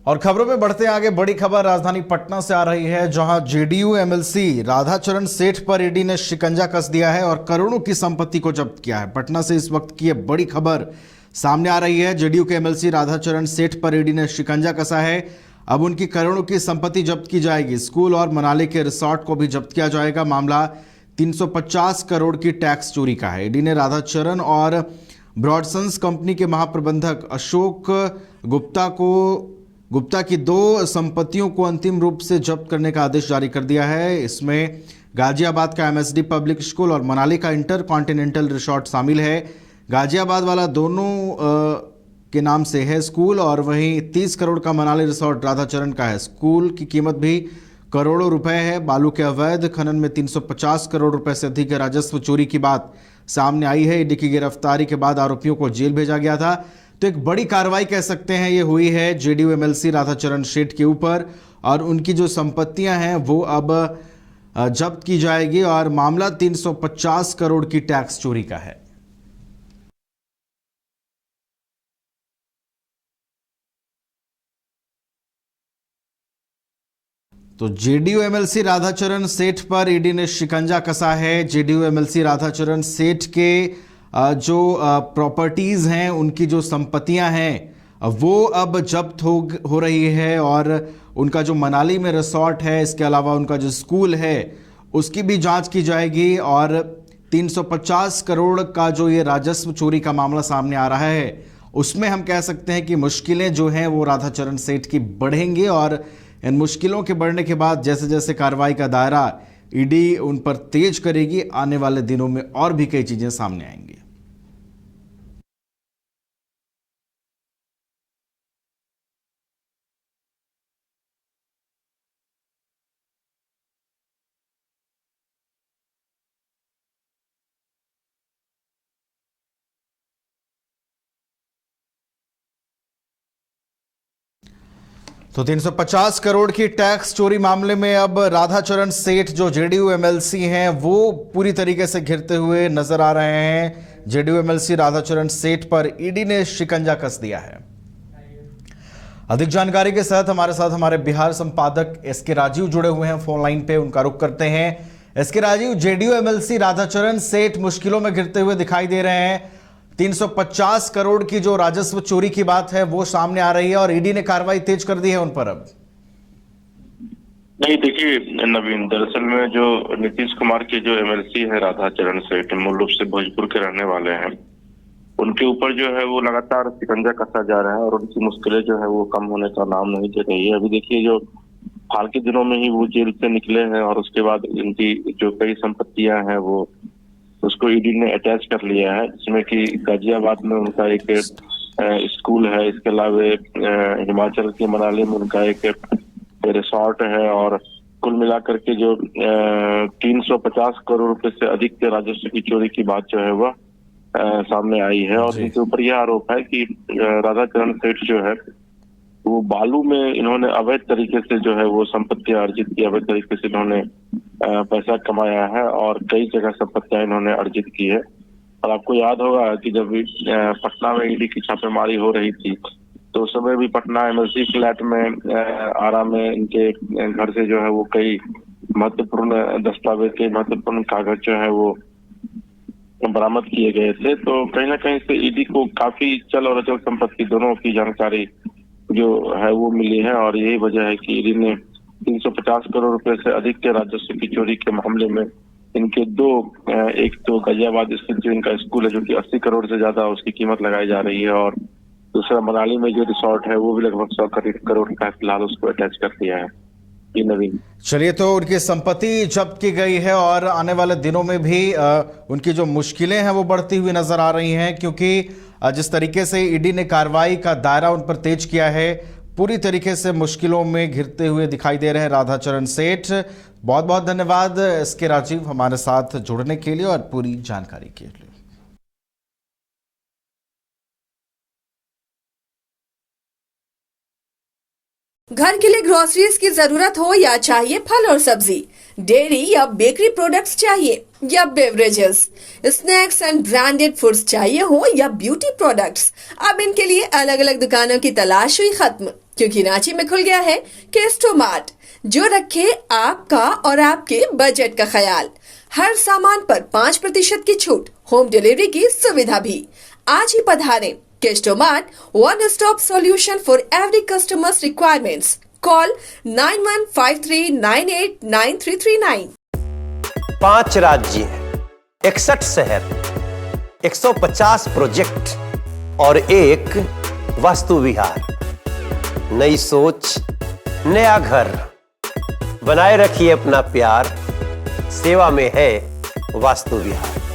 और खबरों में बढ़ते आगे, बड़ी खबर राजधानी पटना से आ रही है, जहां जेडीयू एमएलसी राधाचरण सेठ पर ईडी ने शिकंजा कस दिया है और करोड़ों की संपत्ति को जब्त किया है। पटना से इस वक्त की यह बड़ी खबर सामने आ रही है। जेडीयू के एमएलसी राधाचरण सेठ पर ईडी ने शिकंजा कसा है। अब उनकी करोड़ों की संपत्ति जब्त की जाएगी। स्कूल और मनाली के रिसोर्ट को भी जब्त किया जाएगा। मामला 350 करोड़ की टैक्स चोरी का है। ईडी ने राधाचरण और ब्रॉडसन्स कंपनी के महाप्रबंधक अशोक गुप्ता की 2 संपत्तियों को अंतिम रूप से जब्त करने का आदेश जारी कर दिया है। इसमें गाजियाबाद का एमएसडी पब्लिक स्कूल और मनाली का इंटर कॉन्टिनेंटल रिसोर्ट शामिल है। गाजियाबाद वाला दोनों के नाम से है स्कूल, और वहीं 30 करोड़ का मनाली रिसोर्ट राधाचरण का है। स्कूल की कीमत भी करोड़ों रुपए है। बालू के अवैध खनन में 350 करोड़ रुपए से अधिक राजस्व चोरी की बात सामने आई है। ईडी की गिरफ्तारी के बाद आरोपियों को जेल भेजा गया था। तो एक बड़ी कार्रवाई कह सकते हैं ये हुई है जेडीयू एमएलसी राधाचरण सेठ के ऊपर, और उनकी जो संपत्तियां हैं वो अब जब्त की जाएगी, और मामला 350 करोड़ की टैक्स चोरी का है। तो जेडीयू एमएलसी राधाचरण सेठ पर ईडी ने शिकंजा कसा है। जेडीयू एमएलसी राधाचरण सेठ के जो प्रॉपर्टीज हैं, उनकी जो संपत्तियां हैं वो अब जब्त हो रही है, और उनका जो मनाली में रिसोर्ट है, इसके अलावा उनका जो स्कूल है उसकी भी जांच की जाएगी। और 350 करोड़ का जो ये राजस्व चोरी का मामला सामने आ रहा है, उसमें हम कह सकते हैं कि मुश्किलें जो हैं वो राधाचरण सेठ की बढ़ेंगी, और इन मुश्किलों के बढ़ने के बाद जैसे जैसे कार्रवाई का दायरा ईडी उन पर तेज करेगी, आने वाले दिनों में और भी कई चीजें सामने आएंगी। तो 350 करोड़ की टैक्स चोरी मामले में अब राधाचरण सेठ जो जेडीयू एमएलसी हैं वो पूरी तरीके से घिरते हुए नजर आ रहे हैं। जेडीयू एमएलसी राधाचरण सेठ पर ईडी ने शिकंजा कस दिया है। अधिक जानकारी के साथ हमारे बिहार संपादक एसके राजीव जुड़े हुए हैं फोन लाइन पे, उनका रुख करते हैं। S K Rajiv, JDU MLC Radhacharan Seth मुश्किलों में घिरते हुए दिखाई दे रहे हैं। 350 करोड़ की जो राजस्व चोरी की बात है वो सामने आ रही है, और ईडी ने कार्रवाई तेज कर दी है उन पर। अब नहीं, देखिए नवीन, दरअसल में जो नीतीश कुमार के जो एमएलसी है राधाचरण सेठ, मूल रूप से भोजपुर के रहने वाले हैं, उनके ऊपर जो है वो लगातार शिकंजा कसा जा रहा है, और उनकी मुश्किलें जो है वो कम होने का नाम नहीं ले रही है। अभी देखिए, जो हाल के दिनों में ही वो जेल से निकले हैं, और उसके बाद इनकी जो कई संपत्तियां हैं वो उसको ईडी ने अटैच कर लिया है, जिसमें कि गाजियाबाद में उनका एक स्कूल है, इसके अलावा हिमाचल के मनाली में उनका एक रिसोर्ट है, और कुल मिलाकर के जो 350 करोड़ रुपए से अधिक के राजस्व की चोरी की बात जो है वह सामने आई है। और इनके ऊपर यह आरोप है कि राधाचरण सेठ जो है वो बालू में इन्होंने अवैध तरीके से जो है वो संपत्तियां अर्जित की, अवैध तरीके से इन्होंने पैसा कमाया है, और कई जगह संपत्तियां इन्होंने अर्जित की है। और आपको याद होगा कि जब पटना में ईडी की छापेमारी हो रही थी, तो उस समय भी पटना एमएलसी फ्लैट में आरा में इनके घर से जो है वो कई महत्वपूर्ण दस्तावेज के महत्वपूर्ण कागज जो है वो बरामद किए गए थे। तो कहीं ना कहीं से ईडी को काफी चल और अचल संपत्ति दोनों की जानकारी जो है वो मिली है, और यही वजह है कि ईडी ने 350 करोड़ रुपए से अधिक के राजस्व की चोरी के मामले में इनके 2, एक तो गाजियाबाद स्थित जो इनका स्कूल है जो कि 80 करोड़ से ज्यादा उसकी कीमत लगाई जा रही है, और दूसरा मनाली में जो रिसोर्ट है वो भी लगभग 100 करोड़ का फिलहाल उसको अटैच कर दिया है। नवीन, चलिए, तो उनकी संपत्ति जब्त की गई है, और आने वाले दिनों में भी उनकी जो मुश्किलें हैं वो बढ़ती हुई नजर आ रही हैं, क्योंकि जिस तरीके से ईडी ने कार्रवाई का दायरा उन पर तेज किया है, पूरी तरीके से मुश्किलों में घिरते हुए दिखाई दे रहे हैं राधाचरण सेठ। बहुत बहुत धन्यवाद एसके राजीव हमारे साथ जुड़ने के लिए और पूरी जानकारी के लिए। घर के लिए ग्रोसरीज की जरूरत हो या चाहिए फल और सब्जी, डेयरी या बेकरी प्रोडक्ट्स चाहिए या beverages, snacks and branded foods चाहिए हो या ब्यूटी प्रोडक्ट्स, अब इनके लिए अलग अलग दुकानों की तलाश हुई खत्म। क्योंकि रांची में खुल गया है केस्टोमार्ट, जो रखे आपका और आपके बजट का ख्याल। हर सामान पर 5% की छूट, होम डिलीवरी की सुविधा भी। आज ही पधारें Kestomart, one stop solution for every customers requirements. Call 9153989339। 5 राज्य, 61 शहर, 150 प्रोजेक्ट और एक वास्तु विहार। नई सोच, नया घर। बनाए रखिए अपना प्यार, सेवा में है वास्तु विहार।